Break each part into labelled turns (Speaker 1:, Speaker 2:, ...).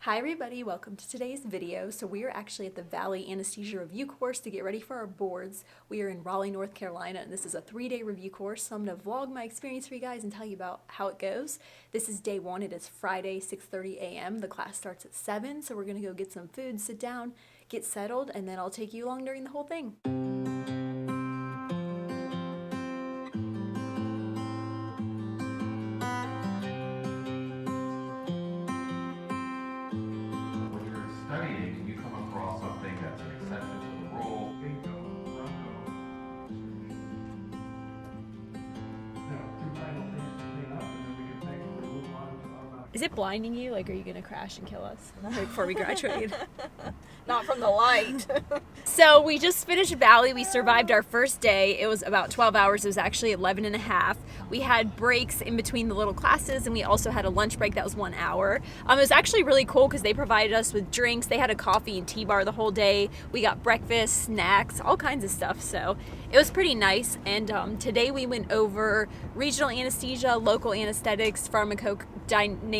Speaker 1: Hi everybody, welcome to today's video. So we are actually at the Valley Anesthesia Review Course to get ready for our boards. We are in Raleigh, North Carolina, and this is a 3-day review course. So I'm going to vlog my experience for you guys and tell you about how it goes. This is day 1. It is Friday, 6:30 a.m. The class starts at 7, so we're going to go get some food, sit down, get settled, and then I'll take you along during the whole thing.
Speaker 2: Studying, you come across something that's an exception to the rule.
Speaker 1: Is it blinding you? Like, are you going to crash and kill us before we graduate?
Speaker 3: Not from the light.
Speaker 1: So we just finished Valley. We survived our first day. It was about 12 hours. It was actually 11 and a half. We had breaks in between the little classes, and we also had a lunch break that was 1 hour. It was actually really cool because they provided us with drinks. They had a coffee and tea bar the whole day. We got breakfast, snacks, all kinds of stuff. So it was pretty nice. And today we went over regional anesthesia, local anesthetics, pharmacokinetics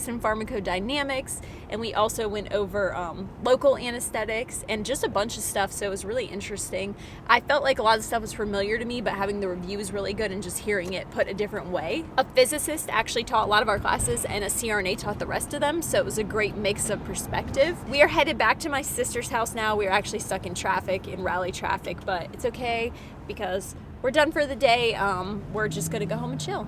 Speaker 1: and pharmacodynamics, and we also went over local anesthetics and just a bunch of stuff, so it was really interesting. I felt like a lot of stuff was familiar to me, but having the review was really good and just hearing it put a different way. A physicist actually taught a lot of our classes and a CRNA taught the rest of them, so it was a great mix of perspective. We are headed back to my sister's house now. We are actually stuck in traffic, in Raleigh traffic, but it's okay because we're done for the day. We're just gonna go home and chill.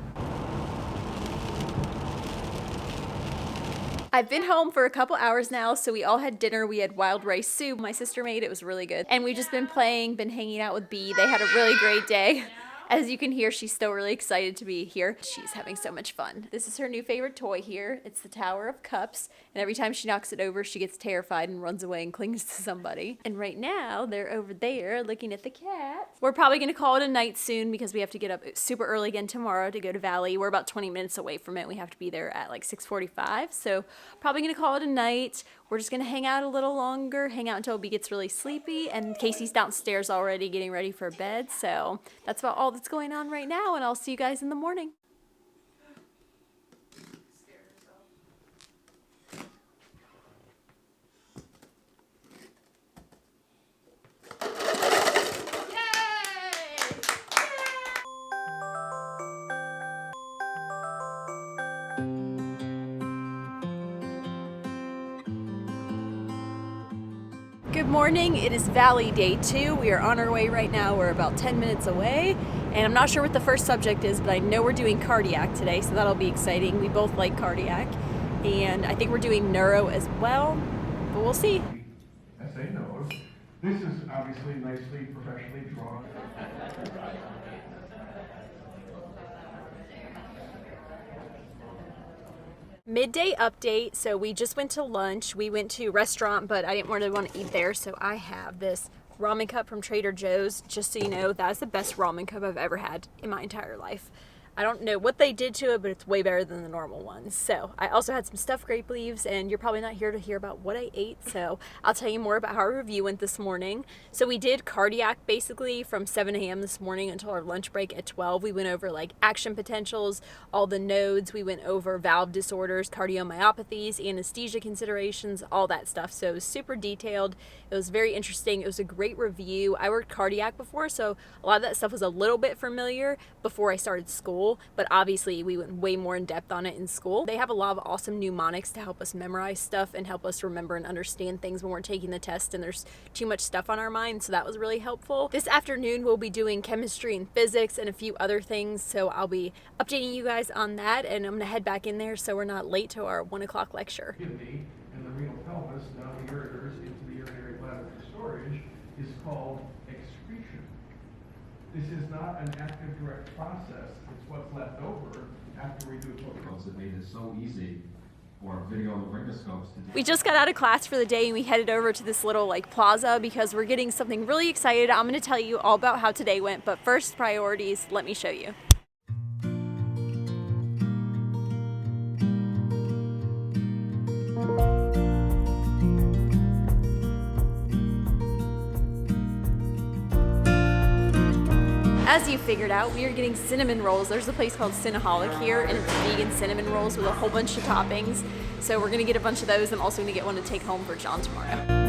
Speaker 1: I've been home for a couple hours now, so we all had dinner. We had wild rice soup my sister made. It was really good. And we've just been playing, been hanging out with Bee. They had a really great day. As you can hear, she's still really excited to be here. She's having so much fun. This is her new favorite toy here. It's the Tower of Cups. And every time she knocks it over, she gets terrified and runs away and clings to somebody. And right now, they're over there looking at the cat. We're probably gonna call it a night soon because we have to get up super early again tomorrow to go to Valley. We're about 20 minutes away from it. We have to be there at like 6:45. So probably gonna call it a night. We're just gonna hang out a little longer, hang out until Bee gets really sleepy, and Casey's downstairs already getting ready for bed. So that's about all that's going on right now, and I'll see you guys in the morning. Good morning, it is Valley day 2. We are on our way right now. We're about 10 minutes away, and I'm not sure what the first subject is, but I know we're doing cardiac today, so that'll be exciting. We both like cardiac, and I think we're doing neuro as well, but we'll see.
Speaker 2: SA knows. This is obviously nicely professionally drawn.
Speaker 1: Midday update. So we just went to lunch. We went to a restaurant, but I didn't really want to eat there, so I have this ramen cup from Trader Joe's. Just so you know, that's the best ramen cup I've ever had in my entire life. I don't know what they did to it, but it's way better than the normal ones. So I also had some stuffed grape leaves, and you're probably not here to hear about what I ate, so I'll tell you more about how our review went this morning. So we did cardiac basically from 7 a.m. this morning until our lunch break at 12. We went over like action potentials, all the nodes. We went over valve disorders, cardiomyopathies, anesthesia considerations, all that stuff. So it was super detailed. It was very interesting. It was a great review. I worked cardiac before, so a lot of that stuff was a little bit familiar before I started school. But obviously we went way more in depth on it in school. They have a lot of awesome mnemonics to help us memorize stuff and help us remember and understand things when we're taking the test and there's too much stuff on our mind, so that was really helpful. This afternoon we'll be doing chemistry and physics and a few other things, so I'll be updating you guys on that, and I'm gonna head back in there so we're not late to our 1 o'clock lecture.
Speaker 2: Kidney and the renal pelvis, now the ureters into the urinary bladder for storage, is called excretion. This is not an active direct process. It's what's left over after we do it. It made it so easy for video laryngoscopes to do.
Speaker 1: We just got out of class for the day and we headed over to this little like plaza because we're getting something really excited. I'm going to tell you all about how today went, but first priorities, let me show you. as you figured out, we are getting cinnamon rolls. There's a place called Cinnaholic here, and it's vegan cinnamon rolls with a whole bunch of toppings. So we're gonna get a bunch of those. I'm also gonna get one to take home for Jon tomorrow.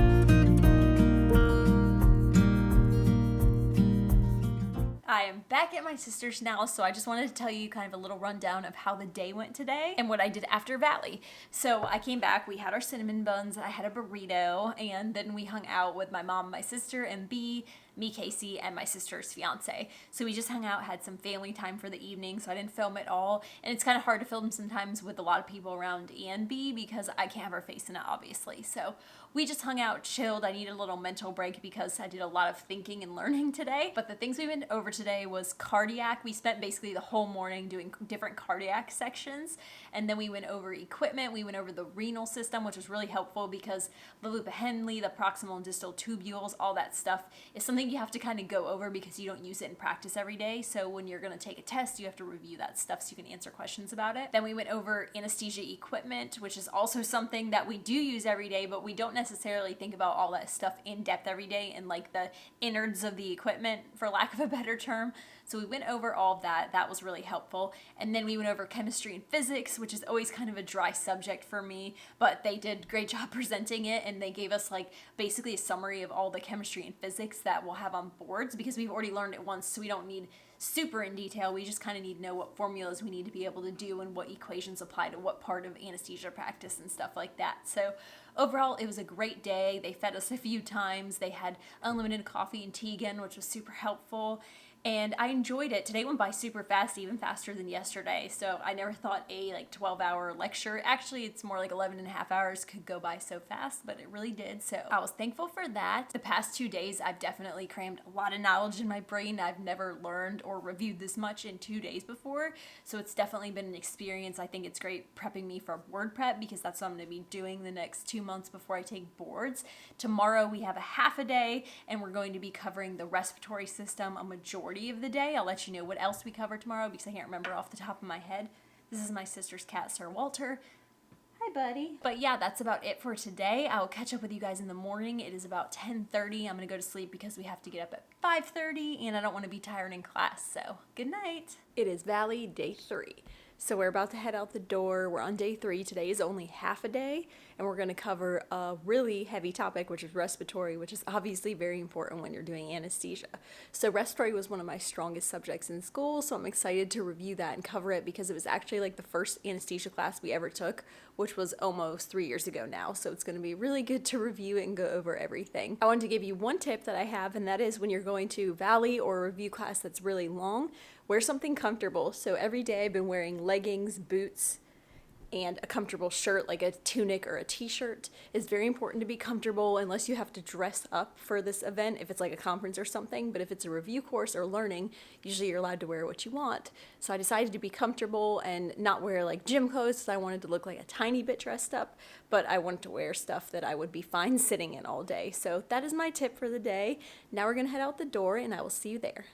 Speaker 1: I am back at my sister's now, so I just wanted to tell you kind of a little rundown of how the day went today and what I did after Valley. So I came back, we had our cinnamon buns, I had a burrito, and then we hung out with my mom, my sister, and B, me, Casey, and my sister's fiance. So we just hung out, had some family time for the evening, so I didn't film it all. And it's kind of hard to film sometimes with a lot of people around and B because I can't have her face in it, obviously. So we just hung out, chilled. I needed a little mental break because I did a lot of thinking and learning today. But the things we went over today was cardiac. We spent basically the whole morning doing different cardiac sections. And then we went over equipment. We went over the renal system, which was really helpful because the loop of Henle, the proximal and distal tubules, all that stuff is something you have to kind of go over because you don't use it in practice every day. So when you're going to take a test, you have to review that stuff so you can answer questions about it. Then we went over anesthesia equipment, which is also something that we do use every day, but we don't necessarily think about all that stuff in depth every day and like the innards of the equipment, for lack of a better term. So we went over all of that. That was really helpful. And then we went over chemistry and physics, which is always kind of a dry subject for me, but they did a great job presenting it, and they gave us like basically a summary of all the chemistry and physics that we'll have on boards because we've already learned it once, so we don't need super in detail. We just kind of need to know what formulas we need to be able to do and what equations apply to what part of anesthesia practice and stuff like that. So overall, it was a great day. They fed us a few times. They had unlimited coffee and tea again, which was super helpful. And I enjoyed it. Today went by super fast, even faster than yesterday. So I never thought a 12-hour lecture, actually it's more like 11 and a half hours, could go by so fast, but it really did. So I was thankful for that. The past 2 days, I've definitely crammed a lot of knowledge in my brain. I've never learned or reviewed this much in 2 days before. So it's definitely been an experience. I think it's great prepping me for board prep because that's what I'm gonna be doing the next 2 months before I take boards. Tomorrow we have a half a day and we're going to be covering the respiratory system a majority of the day. I'll let you know what else we cover tomorrow because I can't remember off the top of my head. This is my sister's cat, Sir Walter. Hi, buddy. But yeah, that's about it for today. I'll catch up with you guys in the morning. It is about 10:30. I'm gonna go to sleep because we have to get up at 5:30 and I don't want to be tired in class. So good night. It is Valley day 3. So we're about to head out the door. We're on day 3. Today is only half a day, and we're going to cover a really heavy topic, which is respiratory, which is obviously very important when you're doing anesthesia. So respiratory was one of my strongest subjects in school, so I'm excited to review that and cover it because it was actually like the first anesthesia class we ever took, which was almost 3 years ago now. So it's going to be really good to review and go over everything. I wanted to give you one tip that I have, and that is when you're going to Valley or a review class that's really long, wear something comfortable. So every day I've been wearing leggings, boots, and a comfortable shirt like a tunic or a t-shirt. It's very important to be comfortable unless you have to dress up for this event, if it's like a conference or something. But if it's a review course or learning, usually you're allowed to wear what you want. So I decided to be comfortable and not wear like gym clothes because I wanted to look like a tiny bit dressed up, but I wanted to wear stuff that I would be fine sitting in all day. So that is my tip for the day. Now we're gonna head out the door and I will see you there.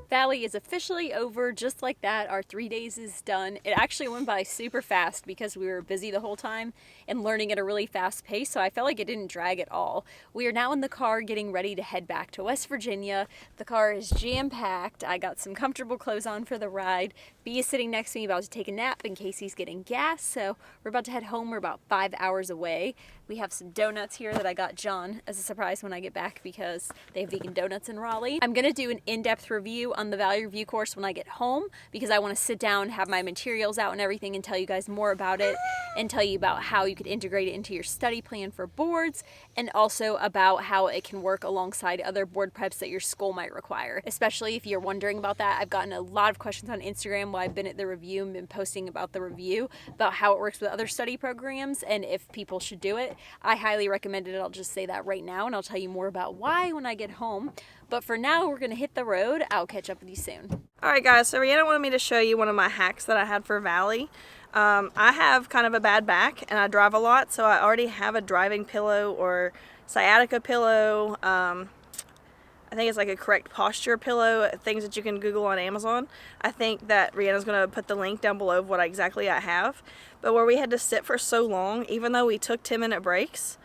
Speaker 1: Valley is officially over. Just like that, our 3 days is done. It actually went by super fast because we were busy the whole time and learning at a really fast pace, so I felt like it didn't drag at all. We are now in the car getting ready to head back to West Virginia. The car is jam-packed. I got some comfortable clothes on for the ride. B is sitting next to me about to take a nap and Casey's getting gas, so we're about to head home. We're about 5 hours away. We have some donuts here that I got Jon as a surprise when I get back because they have vegan donuts in Raleigh. I'm gonna do an in-depth review on the Valley Review course when I get home because I want to sit down, have my materials out and everything and tell you guys more about it and tell you about how you could integrate it into your study plan for boards and also about how it can work alongside other board preps that your school might require. Especially if you're wondering about that, I've gotten a lot of questions on Instagram while I've been at the review and been posting about the review, about how it works with other study programs and if people should do it. I highly recommend it. I'll just say that right now and I'll tell you more about why when I get home. But for now, we're going to hit the road. I'll catch up with you soon.
Speaker 3: Alright guys, so Rihanna wanted me to show you one of my hacks that I had for Valley. I have kind of a bad back and I drive a lot, so I already have a driving pillow or sciatica pillow. I I think it's like a correct posture pillow, things that you can Google on Amazon. I think that Rihanna's going to put the link down below of what exactly I have. But where we had to sit for so long, even though we took 10-minute breaks,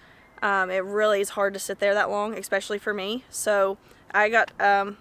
Speaker 3: it really is hard to sit there that long, especially for me. So I got to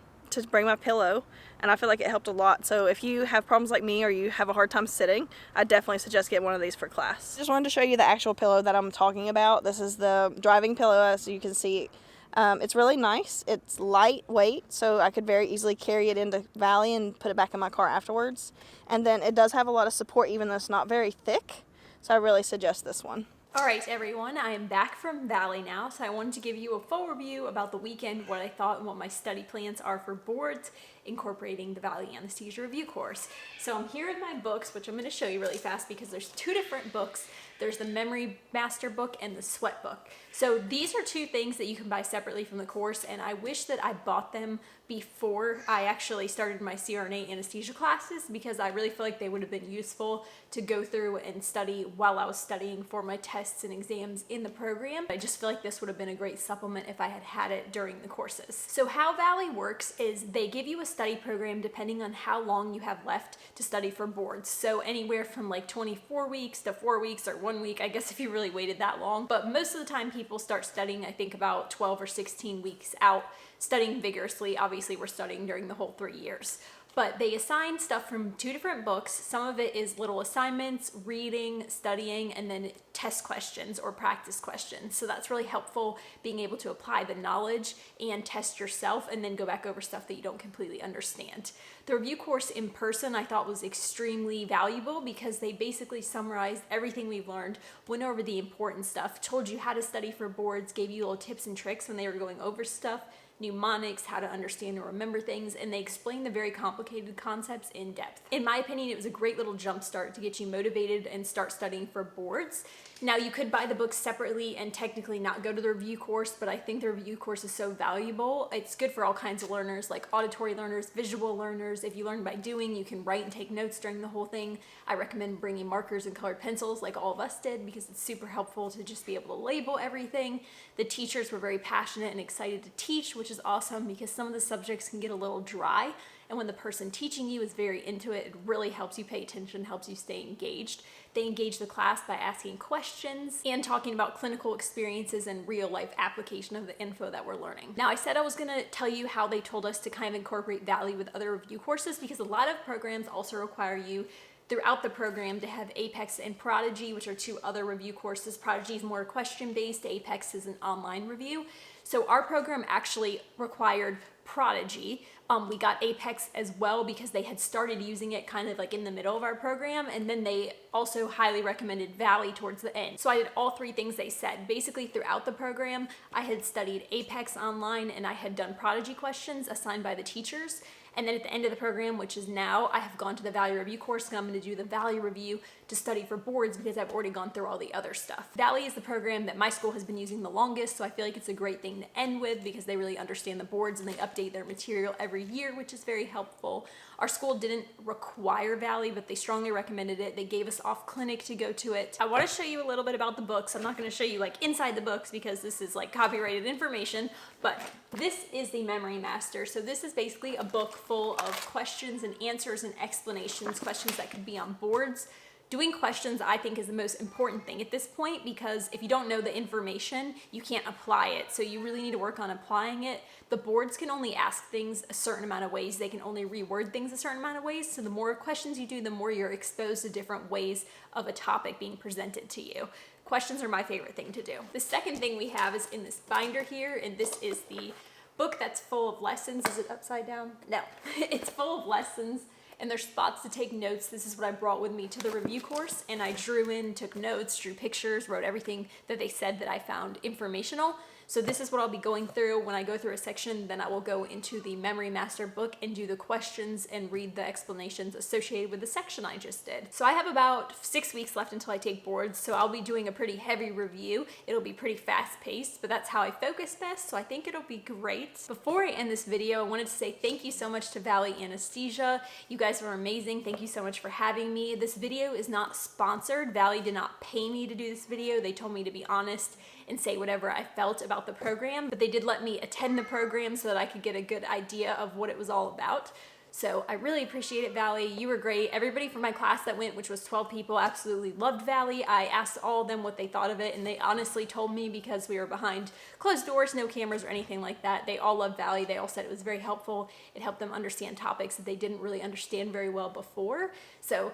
Speaker 3: bring my pillow, and I feel like it helped a lot. So if you have problems like me or you have a hard time sitting, I definitely suggest getting one of these for class. Just wanted to show you the actual pillow that I'm talking about. This is the driving pillow, as you can see. It's really nice. It's lightweight, so I could very easily carry it into Valley and put it back in my car afterwards. And then it does have a lot of support, even though it's not very thick. So I really suggest this one.
Speaker 1: All right, everyone, I am back from Valley now, so I wanted to give you a full review about the weekend, what I thought and what my study plans are for boards incorporating the Valley Anesthesia Review Course. So I'm here in my books, which I'm going to show you really fast because there's two different books. There's the Memory Master book and the Sweat book. So these are two things that you can buy separately from the course, and I wish that I bought them before I actually started my CRNA anesthesia classes, because I really feel like they would have been useful to go through and study while I was studying for my tests and exams in the program. I just feel like this would have been a great supplement if I had had it during the courses. So how Valley works is they give you a study program depending on how long you have left to study for boards. So anywhere from like 24 weeks to 4 weeks or 1 week, I guess, if you really waited that long. But most of the time people start studying, I think, about 12 or 16 weeks out, studying vigorously. Obviously, we're studying during the whole 3 years. But they assign stuff from two different books. Some of it is little assignments, reading, studying, and then test questions or practice questions. So that's really helpful, being able to apply the knowledge and test yourself and then go back over stuff that you don't completely understand. The review course in person I thought was extremely valuable because they basically summarized everything we've learned, went over the important stuff, told you how to study for boards, gave you little tips and tricks when they were going over stuff, mnemonics, how to understand and remember things, and they explain the very complicated concepts in depth. In my opinion, it was a great little jump start to get you motivated and start studying for boards. Now, you could buy the books separately and technically not go to the review course, but I think the review course is so valuable. It's good for all kinds of learners, like auditory learners, visual learners. If you learn by doing, you can write and take notes during the whole thing. I recommend bringing markers and colored pencils like all of us did, because it's super helpful to just be able to label everything. The teachers were very passionate and excited to teach, which is awesome because some of the subjects can get a little dry. And when the person teaching you is very into it, it really helps you pay attention, helps you stay engaged. They engage the class by asking questions and talking about clinical experiences and real life application of the info that we're learning. Now, I said I was gonna tell you how they told us to kind of incorporate Valley with other review courses, because a lot of programs also require you throughout the program to have Apex and Prodigy, which are two other review courses. Prodigy is more question-based, Apex is an online review. So our program actually required Prodigy. We got Apex as well because they had started using it kind of like in the middle of our program, and then they also highly recommended Valley towards the end. So I did all three things they said. Basically throughout the program, I had studied Apex online and I had done Prodigy questions assigned by the teachers. And then at the end of the program, which is now, I have gone to the Valley Review course, and I'm going to do the Valley Review to study for boards because I've already gone through all the other stuff. Valley is the program that my school has been using the longest, so I feel like it's a great thing to end with because they really understand the boards and they update their material every year, which is very helpful. Our school didn't require Valley, but they strongly recommended it. They gave us off clinic to go to it. I want to show you a little bit about the books. I'm not going to show you like inside the books because this is like copyrighted information, but this is the Memory Master. So this is basically a book full of questions and answers and explanations, questions that could be on boards. Doing questions, I think, is the most important thing at this point, because if you don't know the information, you can't apply it. So you really need to work on applying it. The boards can only ask things a certain amount of ways. They can only reword things a certain amount of ways. So the more questions you do, the more you're exposed to different ways of a topic being presented to you. Questions are my favorite thing to do. The second thing we have is in this binder here, and this is the book that's full of lessons. Is it upside down? No, it's full of lessons. And there's spots to take notes. This is what I brought with me to the review course, and I drew in, took notes, drew pictures, wrote everything that they said that I found informational. So this is what I'll be going through. When I go through a section, then I will go into the Memory Master book and do the questions and read the explanations associated with the section I just did. So I have about 6 weeks left until I take boards, so I'll be doing a pretty heavy review. It'll be pretty fast paced, but that's how I focus best, so I think it'll be great. Before I end this video, I wanted to say thank you so much to Valley Anesthesia. You guys were amazing. Thank you so much for having me. This video is not sponsored. Valley did not pay me to do this video. They told me to be honest and say whatever I felt about the program, but they did let me attend the program so that I could get a good idea of what it was all about. So I really appreciate it, Valley. You were great. Everybody from my class that went, which was 12 people, absolutely loved Valley. I asked all of them what they thought of it, and they honestly told me, because we were behind closed doors, no cameras or anything like that, they all loved Valley. They all said it was very helpful. It helped them understand topics that they didn't really understand very well before. So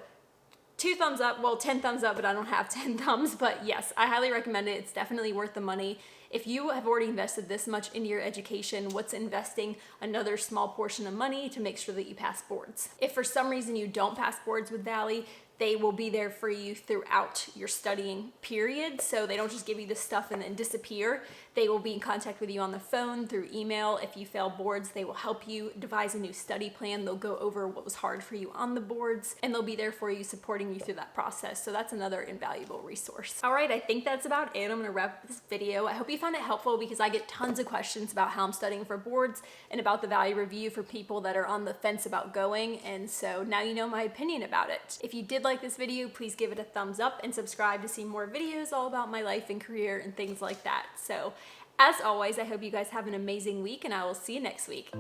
Speaker 1: 2 thumbs up, well 10 thumbs up, but I don't have 10 thumbs, but yes, I highly recommend it. It's definitely worth the money. If you have already invested this much into your education, what's investing another small portion of money to make sure that you pass boards? If for some reason you don't pass boards with Valley, they will be there for you throughout your studying period. So they don't just give you this stuff and then disappear. They will be in contact with you on the phone, through email. If you fail boards, they will help you devise a new study plan. They'll go over what was hard for you on the boards, and they'll be there for you, supporting you through that process. So that's another invaluable resource. All right, I think that's about it. I'm gonna wrap up this video. I hope you found it helpful, because I get tons of questions about how I'm studying for boards and about the Valley Review for people that are on the fence about going. And so now you know my opinion about it. If you did like this video, please give it a thumbs up and subscribe to see more videos all about my life and career and things like that. So as always, I hope you guys have an amazing week, and I will see you next week.